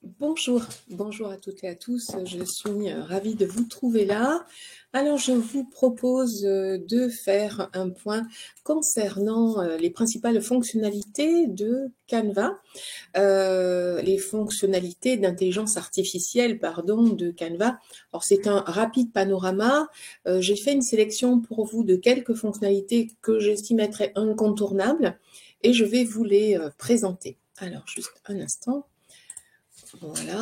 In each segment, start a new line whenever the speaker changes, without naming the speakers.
Bonjour à toutes et à tous, je suis ravie de vous trouver là. Alors je vous propose de faire un point concernant les principales fonctionnalités de Canva, les fonctionnalités d'intelligence artificielle, pardon, de Canva. Alors c'est un rapide panorama, j'ai fait une sélection pour vous de quelques fonctionnalités que j'estime être incontournables et je vais vous les présenter. Alors juste un instant. Voilà.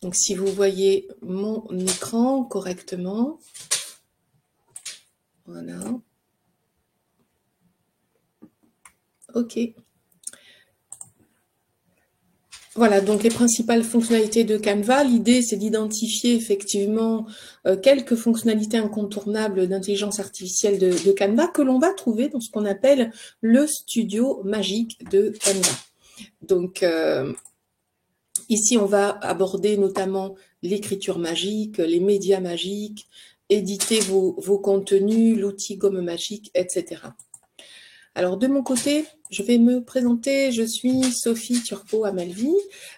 Donc, si vous voyez mon écran correctement, voilà. OK. Voilà, donc les principales fonctionnalités de Canva. L'idée, c'est d'identifier effectivement quelques fonctionnalités incontournables d'intelligence artificielle de Canva que l'on va trouver dans ce qu'on appelle le studio magique de Canva. Donc, ici, on va aborder notamment l'écriture magique, les médias magiques, éditer vos contenus, l'outil gomme magique, etc. Alors, de mon côté, je vais me présenter. Je suis Sophie Turpot-Amalvi.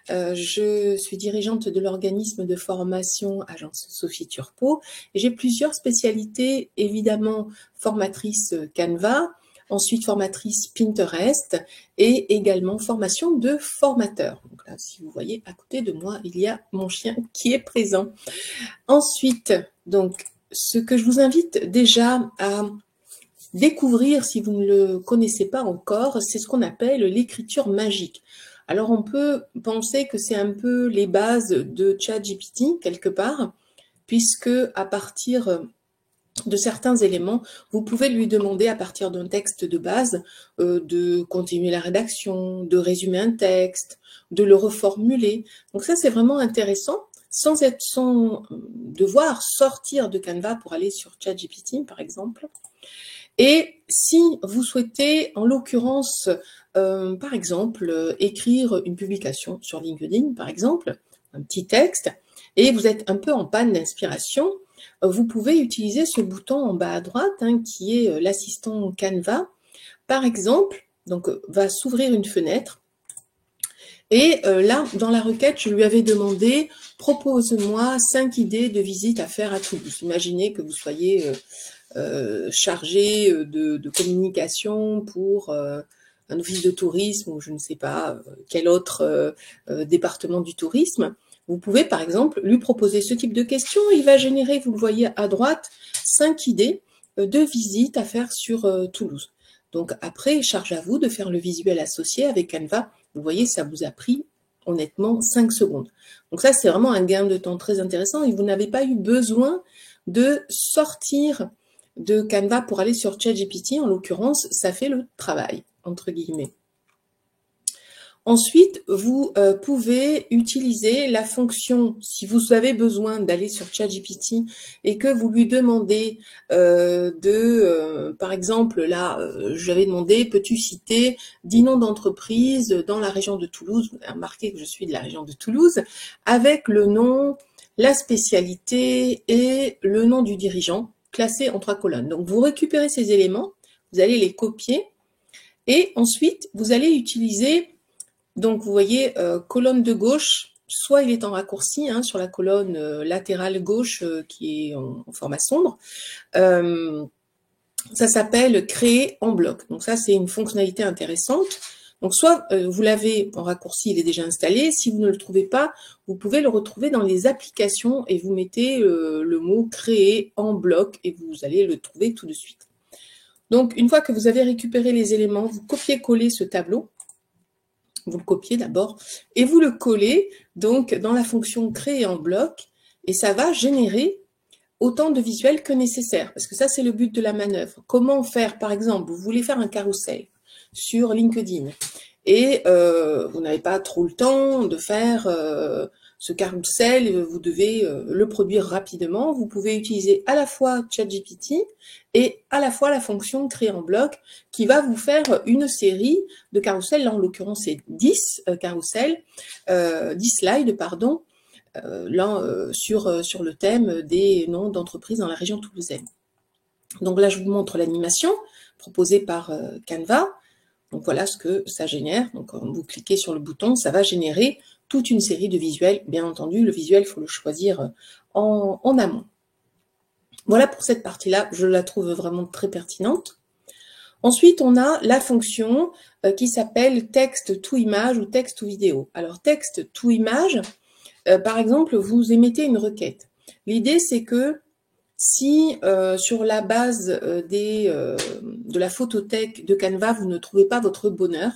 Je suis dirigeante de l'organisme de formation Agence Sophie Turpot. Et j'ai plusieurs spécialités, évidemment, formatrice Canva, ensuite formatrice Pinterest et également formation de formateur. Donc là, si vous voyez, à côté de moi, il y a mon chien qui est présent. Ensuite, donc, ce que je vous invite déjà à découvrir, si vous ne le connaissez pas encore, c'est ce qu'on appelle l'écriture magique. Alors, on peut penser que c'est un peu les bases de ChatGPT, quelque part, puisque à partir de certains éléments, vous pouvez lui demander à partir d'un texte de base de continuer la rédaction, de résumer un texte, de le reformuler. Donc ça, c'est vraiment intéressant, sans devoir sortir de Canva pour aller sur ChatGPT, par exemple. Et si vous souhaitez, en l'occurrence, par exemple, écrire une publication sur LinkedIn, par exemple, un petit texte, et vous êtes un peu en panne d'inspiration, vous pouvez utiliser ce bouton en bas à droite, qui est l'assistant Canva. Par exemple, donc va s'ouvrir une fenêtre. Et là, dans la requête, je lui avais demandé « Propose-moi 5 idées de visites à faire à Toulouse ». Imaginez que vous soyez chargé de communication pour un office de tourisme ou je ne sais pas quel autre département du tourisme. Vous pouvez par exemple lui proposer ce type de questions. Il va générer, vous le voyez à droite, 5 idées de visites à faire sur Toulouse. Donc après, charge à vous de faire le visuel associé avec Canva. Vous voyez, ça vous a pris honnêtement 5 secondes. Donc ça, c'est vraiment un gain de temps très intéressant et vous n'avez pas eu besoin de sortir de Canva pour aller sur ChatGPT. En l'occurrence, ça fait le travail, entre guillemets. Ensuite, vous pouvez utiliser la fonction, si vous avez besoin d'aller sur ChatGPT et que vous lui demandez par exemple, là, j'avais demandé, peux-tu citer 10 noms d'entreprises dans la région de Toulouse, vous avez remarqué que je suis de la région de Toulouse, avec le nom, la spécialité et le nom du dirigeant, classé en 3 colonnes. Donc, vous récupérez ces éléments, vous allez les copier et ensuite, vous allez utiliser... Donc, vous voyez, colonne de gauche, soit il est en raccourci sur la colonne latérale gauche qui est en format sombre. Ça s'appelle créer en bloc. Donc ça, c'est une fonctionnalité intéressante. Donc soit vous l'avez en raccourci, il est déjà installé. Si vous ne le trouvez pas, vous pouvez le retrouver dans les applications et vous mettez le mot créer en bloc et vous allez le trouver tout de suite. Donc, une fois que vous avez récupéré les éléments, vous copiez-collez ce tableau. Vous le copiez d'abord et vous le collez donc dans la fonction créer en bloc et ça va générer autant de visuels que nécessaire parce que ça c'est le but de la manœuvre. Comment faire, par exemple, vous voulez faire un carrousel sur LinkedIn et vous n'avez pas trop le temps de faire ce carrousel, vous devez le produire rapidement. Vous pouvez utiliser à la fois ChatGPT et à la fois la fonction créer en bloc qui va vous faire une série de carousels. Là, en l'occurrence, c'est 10 carousels, 10 slides, pardon, là, sur le thème des noms d'entreprises dans la région toulousaine. Donc là, je vous montre l'animation proposée par Canva. Donc voilà ce que ça génère. Donc quand vous cliquez sur le bouton, ça va générer toute une série de visuels. Bien entendu, le visuel, il faut le choisir en amont. Voilà pour cette partie-là, je la trouve vraiment très pertinente. Ensuite, on a la fonction qui s'appelle texte to image ou texte to vidéo. Alors, texte to image, par exemple, vous émettez une requête. L'idée, c'est que si sur la base de la photothèque de Canva, vous ne trouvez pas votre bonheur,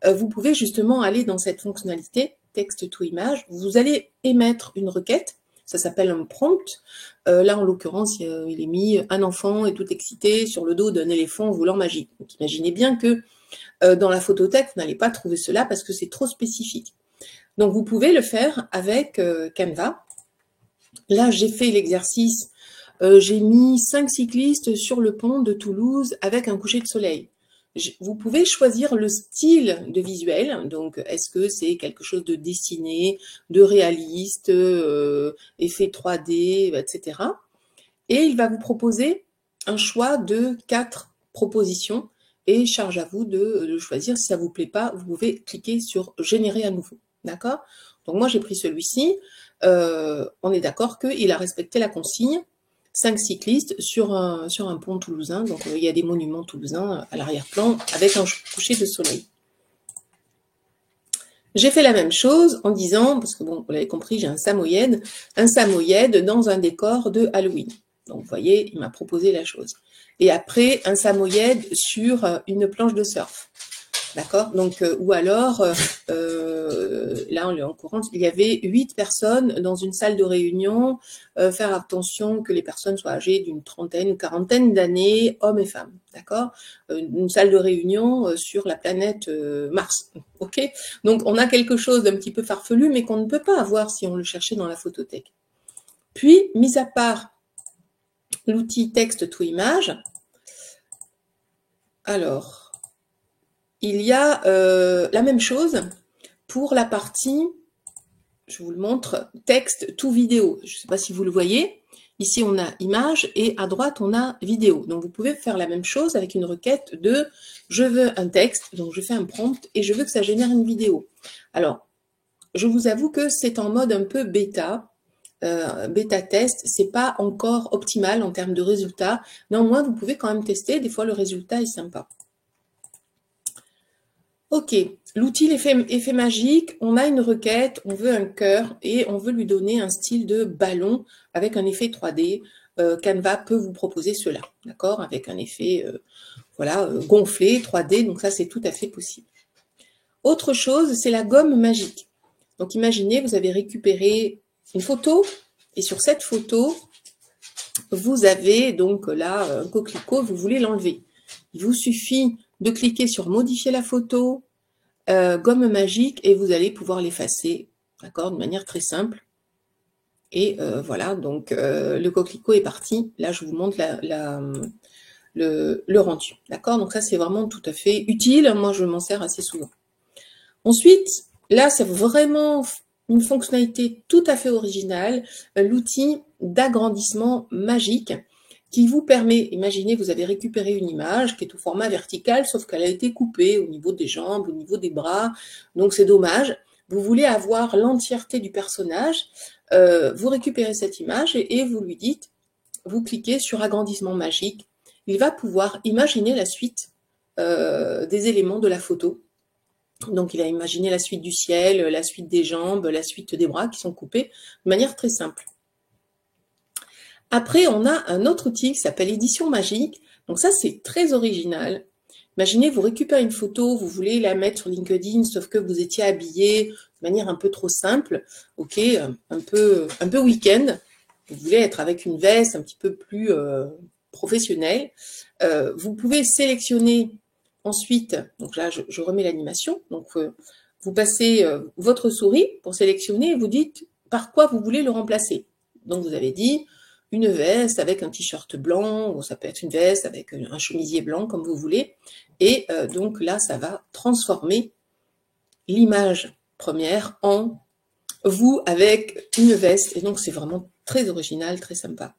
vous pouvez justement aller dans cette fonctionnalité texte to image. Vous allez émettre une requête. Ça s'appelle un prompt. Là, en l'occurrence, il est mis « Un enfant est tout excité sur le dos d'un éléphant volant magique ». Donc, imaginez bien que dans la photothèque, vous n'allez pas trouver cela parce que c'est trop spécifique. Donc, vous pouvez le faire avec Canva. Là, j'ai fait l'exercice. J'ai mis 5 cyclistes sur le pont de Toulouse avec un coucher de soleil. Vous pouvez choisir le style de visuel, donc est-ce que c'est quelque chose de dessiné, de réaliste, effet 3D, etc. Et il va vous proposer un choix de 4 propositions et charge à vous de choisir. Si ça ne vous plaît pas, vous pouvez cliquer sur « Générer à nouveau ». D'accord? Donc moi j'ai pris celui-ci. On est d'accord qu'il a respecté la consigne. 5 cyclistes sur un pont toulousain. Donc, il y a des monuments toulousains à l'arrière-plan avec un coucher de soleil. J'ai fait la même chose en disant, parce que bon, vous l'avez compris, j'ai un samoyed dans un décor de Halloween. Donc, vous voyez, il m'a proposé la chose. Et après, un samoyed sur une planche de surf. D'accord? Donc, ou alors, là, en l'occurrence, il y avait 8 personnes dans une salle de réunion. Faire attention que les personnes soient âgées d'une trentaine ou quarantaine d'années, hommes et femmes. D'accord? Une salle de réunion sur la planète Mars. Ok? Donc, on a quelque chose d'un petit peu farfelu, mais qu'on ne peut pas avoir si on le cherchait dans la photothèque. Puis, mis à part l'outil texte to image, alors, il y a la même chose pour la partie, je vous le montre, texte to vidéo. Je ne sais pas si vous le voyez. Ici, on a image et à droite, on a vidéo. Donc, vous pouvez faire la même chose avec une requête de « je veux un texte », donc je fais un prompt et je veux que ça génère une vidéo. Alors, je vous avoue que c'est en mode un peu bêta. Bêta test, c'est pas encore optimal en termes de résultats. Néanmoins, vous pouvez quand même tester. Des fois, le résultat est sympa. Ok, l'outil effet magique, on a une requête, on veut un cœur et on veut lui donner un style de ballon avec un effet 3D. Canva peut vous proposer cela, d'accord, avec un effet voilà, gonflé, 3D, donc ça c'est tout à fait possible. Autre chose, c'est la gomme magique. Donc imaginez, vous avez récupéré une photo et sur cette photo, vous avez donc là un coquelicot, vous voulez l'enlever. Il vous suffit de cliquer sur modifier la photo, gomme magique, et vous allez pouvoir l'effacer, d'accord, de manière très simple. Et voilà, donc le coquelicot est parti. Là, je vous montre le rendu, d'accord. Donc ça, c'est vraiment tout à fait utile. Moi, je m'en sers assez souvent. Ensuite, là, c'est vraiment une fonctionnalité tout à fait originale, l'outil d'agrandissement magique qui vous permet, imaginez, vous avez récupéré une image qui est au format vertical, sauf qu'elle a été coupée au niveau des jambes, au niveau des bras, donc c'est dommage. Vous voulez avoir l'entièreté du personnage, vous récupérez cette image et vous lui dites, vous cliquez sur agrandissement magique, il va pouvoir imaginer la suite des éléments de la photo. Donc il a imaginé la suite du ciel, la suite des jambes, la suite des bras qui sont coupés de manière très simple. Après, on a un autre outil qui s'appelle édition magique. Donc ça, c'est très original. Imaginez, vous récupérez une photo, vous voulez la mettre sur LinkedIn, sauf que vous étiez habillé de manière un peu trop simple, ok, un peu week-end. Vous voulez être avec une veste un petit peu plus professionnelle. Vous pouvez sélectionner ensuite, donc là, je remets l'animation. Donc, vous passez votre souris pour sélectionner et vous dites par quoi vous voulez le remplacer. Donc, vous avez dit une veste avec un t-shirt blanc, ou ça peut être une veste avec un chemisier blanc, comme vous voulez. Et donc là, ça va transformer l'image première en vous avec une veste. Et donc, c'est vraiment très original, très sympa.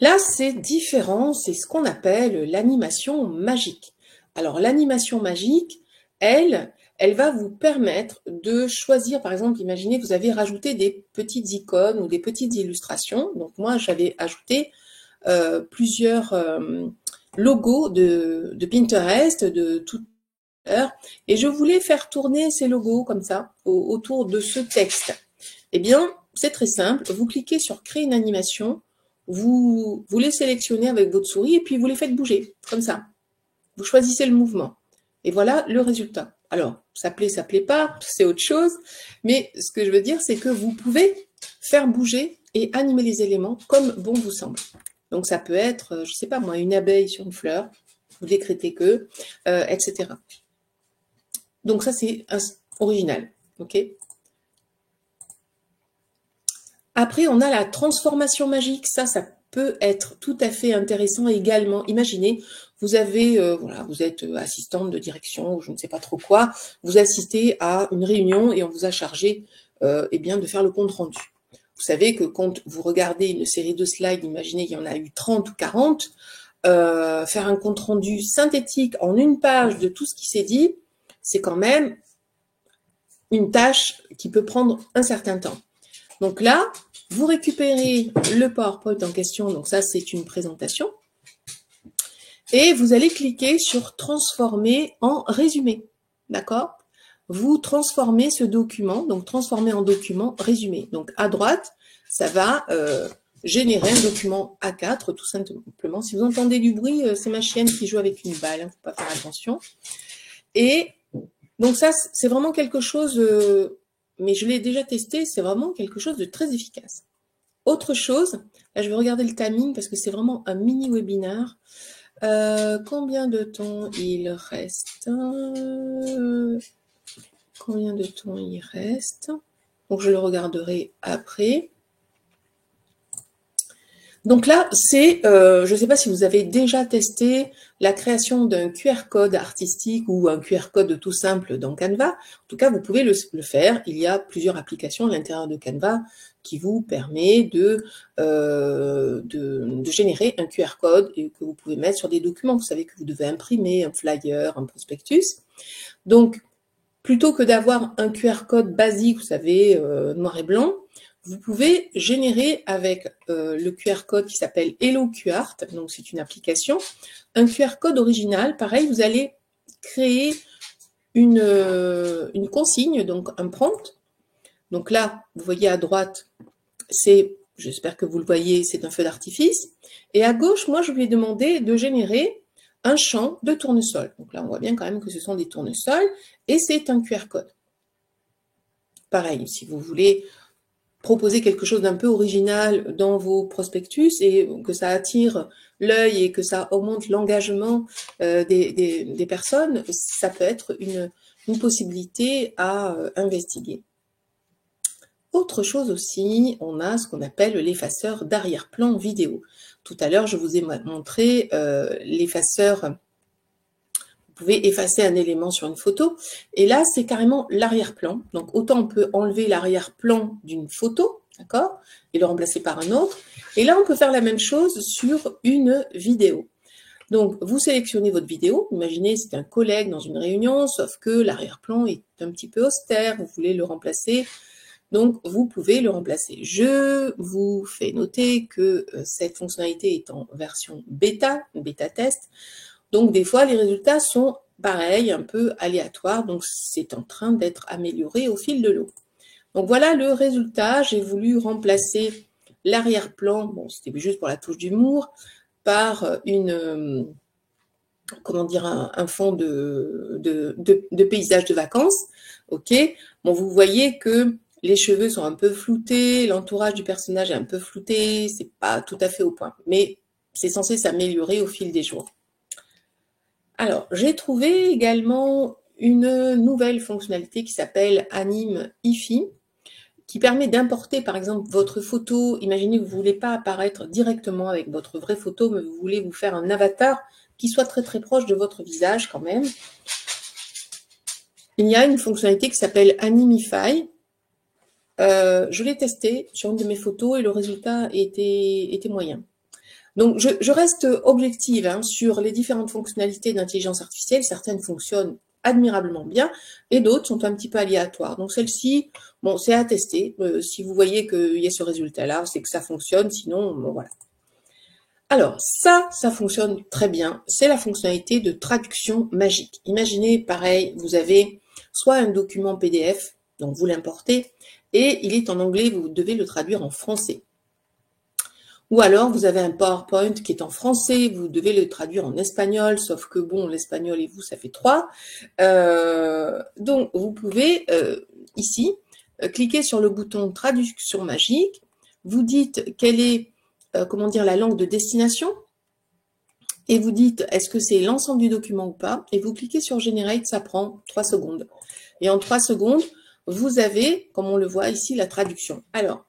Là, c'est différent, c'est ce qu'on appelle l'animation magique. Alors, l'animation magique, elle va vous permettre de choisir, par exemple, imaginez, vous avez rajouté des petites icônes ou des petites illustrations. Donc, moi, j'avais ajouté plusieurs logos de Pinterest, de toute heure, et je voulais faire tourner ces logos comme ça, autour de ce texte. Eh bien, c'est très simple, vous cliquez sur créer une animation, vous les sélectionnez avec votre souris et puis vous les faites bouger, comme ça. Vous choisissez le mouvement. Et voilà le résultat. Alors, ça plaît pas, c'est autre chose, mais ce que je veux dire, c'est que vous pouvez faire bouger et animer les éléments comme bon vous semble. Donc ça peut être, je sais pas moi, une abeille sur une fleur, vous décrétez que, etc. Donc ça, c'est original, ok? Après, on a la transformation magique. Ça peut être tout à fait intéressant également. Imaginez, vous avez, voilà, vous êtes assistante de direction ou je ne sais pas trop quoi, vous assistez à une réunion et on vous a chargé eh bien, de faire le compte rendu. Vous savez que quand vous regardez une série de slides, imaginez qu'il y en a eu 30 ou 40, faire un compte rendu synthétique en une page de tout ce qui s'est dit, c'est quand même une tâche qui peut prendre un certain temps. Donc là, vous récupérez le PowerPoint en question, donc ça c'est une présentation, et vous allez cliquer sur transformer en résumé, d'accord? Vous transformez ce document, donc transformer en document résumé. Donc à droite, ça va générer un document A4 tout simplement. Si vous entendez du bruit, c'est ma chienne qui joue avec une balle, il ne faut pas faire attention. Et donc ça, c'est vraiment quelque chose, mais je l'ai déjà testé, c'est vraiment quelque chose de très efficace. Autre chose, là je vais regarder le timing parce que c'est vraiment un mini webinaire. Combien de temps il reste? Combien de temps il reste? Donc je le regarderai après. Donc là, c'est, je ne sais pas si vous avez déjà testé la création d'un QR code artistique ou un QR code tout simple dans Canva. En tout cas, vous pouvez le faire. Il y a plusieurs applications à l'intérieur de Canva qui vous permet de générer un QR code et que vous pouvez mettre sur des documents. Vous savez que vous devez imprimer un flyer, un prospectus. Donc, plutôt que d'avoir un QR code basique, vous savez, noir et blanc, vous pouvez générer avec le QR code qui s'appelle Hello QR, donc c'est une application, un QR code original. Pareil, vous allez créer une consigne, donc un prompt. Donc là, vous voyez à droite, c'est, j'espère que vous le voyez, c'est un feu d'artifice. Et à gauche, moi, je lui ai demandé de générer un champ de tournesol. Donc là, on voit bien quand même que ce sont des tournesols et c'est un QR code. Pareil, si vous voulez proposer quelque chose d'un peu original dans vos prospectus et que ça attire l'œil et que ça augmente l'engagement des personnes, ça peut être une possibilité à investiguer. Autre chose aussi, on a ce qu'on appelle l'effaceur d'arrière-plan vidéo. Tout à l'heure, je vous ai montré l'effaceur. Vous pouvez effacer un élément sur une photo. Et là, c'est carrément l'arrière-plan. Donc, autant on peut enlever l'arrière-plan d'une photo, d'accord, et le remplacer par un autre. Et là, on peut faire la même chose sur une vidéo. Donc, vous sélectionnez votre vidéo. Imaginez, c'est un collègue dans une réunion, sauf que l'arrière-plan est un petit peu austère. Vous voulez le remplacer. Donc, vous pouvez le remplacer. Je vous fais noter que cette fonctionnalité est en version bêta test. Donc, des fois, les résultats sont pareils, un peu aléatoires. Donc, c'est en train d'être amélioré au fil de l'eau. Donc, voilà le résultat. J'ai voulu remplacer l'arrière-plan, bon, c'était juste pour la touche d'humour, par comment dire, un fond de paysage de vacances. OK. Bon, vous voyez que les cheveux sont un peu floutés, l'entourage du personnage est un peu flouté, c'est pas tout à fait au point. Mais c'est censé s'améliorer au fil des jours. Alors, j'ai trouvé également une nouvelle fonctionnalité qui s'appelle Anime IFI, qui permet d'importer par exemple votre photo. Imaginez que vous ne voulez pas apparaître directement avec votre vraie photo, mais vous voulez vous faire un avatar qui soit très très proche de votre visage quand même. Il y a une fonctionnalité qui s'appelle Animify. Je l'ai testé sur une de mes photos et le résultat était moyen. Donc, je reste objective hein, sur les différentes fonctionnalités d'intelligence artificielle. Certaines fonctionnent admirablement bien et d'autres sont un petit peu aléatoires. Donc, celle-ci, bon, c'est à tester. Si vous voyez qu'il y a ce résultat-là, c'est que ça fonctionne. Sinon, bon, voilà. Alors, ça fonctionne très bien. C'est la fonctionnalité de traduction magique. Imaginez, pareil, vous avez soit un document PDF, donc vous l'importez, et il est en anglais, vous devez le traduire en français. Ou alors, vous avez un PowerPoint qui est en français, vous devez le traduire en espagnol, sauf que bon, l'espagnol et vous, ça fait 3. Donc, vous pouvez, ici, cliquer sur le bouton Traduction magique, vous dites quelle est, comment dire, la langue de destination, et vous dites est-ce que c'est l'ensemble du document ou pas, et vous cliquez sur Generate, ça prend 3 secondes. Et en 3 secondes, vous avez, comme on le voit ici, la traduction. Alors,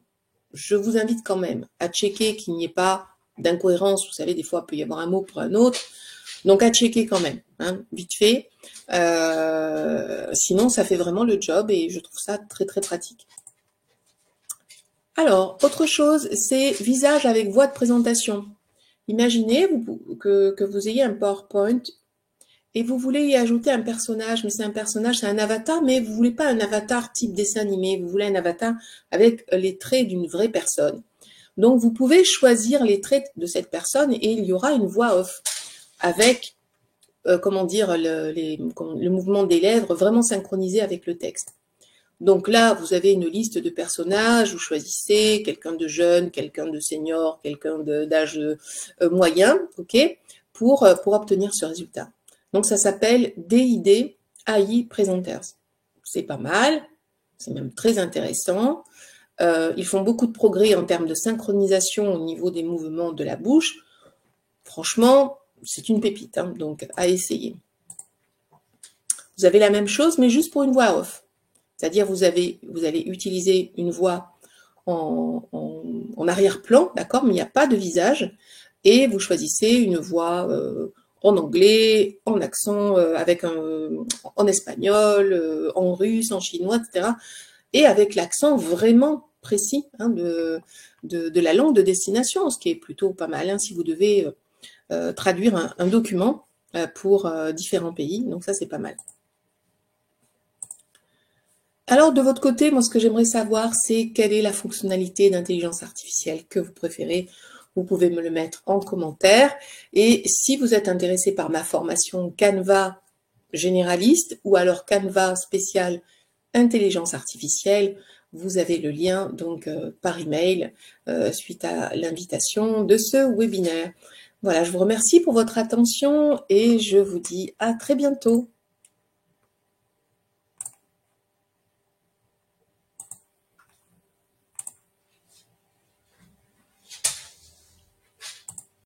je vous invite quand même à checker qu'il n'y ait pas d'incohérence. Vous savez, des fois, il peut y avoir un mot pour un autre. Donc, à checker quand même, hein, vite fait. Sinon, ça fait vraiment le job et je trouve ça très, très pratique. Alors, autre chose, c'est visage avec voix de présentation. Imaginez que vous ayez un PowerPoint et vous voulez y ajouter un personnage, mais c'est un personnage, c'est un avatar, mais vous voulez pas un avatar type dessin animé, vous voulez un avatar avec les traits d'une vraie personne. Donc, vous pouvez choisir les traits de cette personne et il y aura une voix off avec, comment dire, le mouvement des lèvres vraiment synchronisé avec le texte. Donc là, vous avez une liste de personnages, vous choisissez quelqu'un de jeune, quelqu'un de senior, quelqu'un d'âge moyen, ok, pour obtenir ce résultat. Donc ça s'appelle DID AI Presenters. C'est pas mal, c'est même très intéressant. Ils font beaucoup de progrès en termes de synchronisation au niveau des mouvements de la bouche. Franchement, c'est une pépite, hein, donc à essayer. Vous avez la même chose, mais juste pour une voix off. C'est-à-dire vous allez utiliser une voix en arrière-plan, d'accord, mais il n'y a pas de visage, et vous choisissez une voix en anglais, en accent, en espagnol, en russe, en chinois, etc. Et avec l'accent vraiment précis hein, de la langue de destination, ce qui est plutôt pas mal hein, si vous devez traduire un document pour différents pays. Donc ça, c'est pas mal. Alors, de votre côté, moi, ce que j'aimerais savoir, c'est quelle est la fonctionnalité d'intelligence artificielle que vous préférez. Vous pouvez me le mettre en commentaire. Et si vous êtes intéressé par ma formation Canva généraliste ou alors Canva spécial intelligence artificielle, vous avez le lien donc par email suite à l'invitation de ce webinaire. Voilà, je vous remercie pour votre attention et je vous dis à très bientôt.